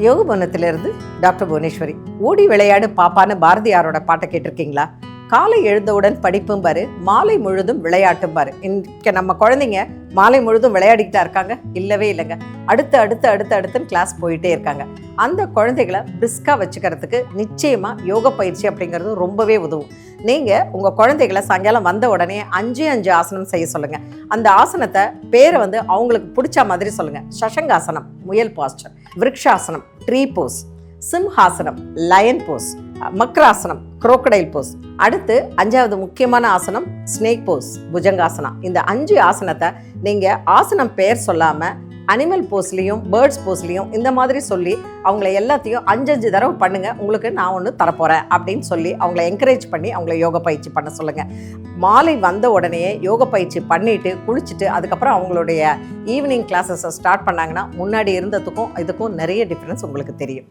யோகபவனத்திலிருந்து doctor Bhuvaneswari. ஓடி விளையாடு பாப்பான்னு பாரதியாரோட பாட்டை கேட்டிருக்கீங்களா? காலை எழுந்தவுடன் படிப்பும் பாரு, மாலை முழுதும் விளையாட்டும் பாரு. இன்றைக்கு நம்ம குழந்தைங்க மாலை முழுதும் விளையாடிக்கிட்டா இருக்காங்க? இல்லவே இல்லைங்க. அடுத்துன்னு கிளாஸ் போயிட்டே இருக்காங்க. அந்த குழந்தைகளை பிரிஸ்காக வச்சுக்கிறதுக்கு நிச்சயமாக யோக பயிற்சி அப்படிங்கிறது ரொம்பவே உதவும். நீங்கள் உங்கள் குழந்தைகளை சாயங்காலம் வந்த உடனே 5 ஆசனம் செய்ய சொல்லுங்கள். அந்த ஆசனத்தை பேரை அவங்களுக்கு பிடிச்ச மாதிரி சொல்லுங்கள். சஷங்காசனம் முயல் பாஸ்டர், விருக்ஷாசனம் ட்ரீ போஸ், சிம்ஹாசனம் லயன் போஸ், மக்ராசனம் குரோக்கடைல் போஸ். அடுத்து 5வது முக்கியமான ஆசனம் ஸ்னேக் போஸ், புஜங்காசனம். இந்த 5 ஆசனத்தை நீங்கள் ஆசனம் பெயர் சொல்லாமல் அனிமல் போஸ்லேயும் பேர்ட்ஸ் போஸ்லேயும் இந்த மாதிரி சொல்லி அவங்கள எல்லாத்தையும் 5 தடவை பண்ணுங்கள். உங்களுக்கு நான் ஒன்று தரப்போகிறேன் அப்படின்னு சொல்லி அவங்கள என்கரேஜ் பண்ணி அவங்கள யோக பயிற்சி பண்ண சொல்லுங்கள். மாலை வந்த உடனே யோக பயிற்சி பண்ணிவிட்டு குளிச்சுட்டு அதுக்கப்புறம் அவங்களுடைய ஈவினிங் கிளாஸஸை ஸ்டார்ட் பண்ணாங்கன்னா முன்னாடி இருந்ததுக்கும் இதுக்கும் நிறைய டிஃப்ரென்ஸ் உங்களுக்கு தெரியும்.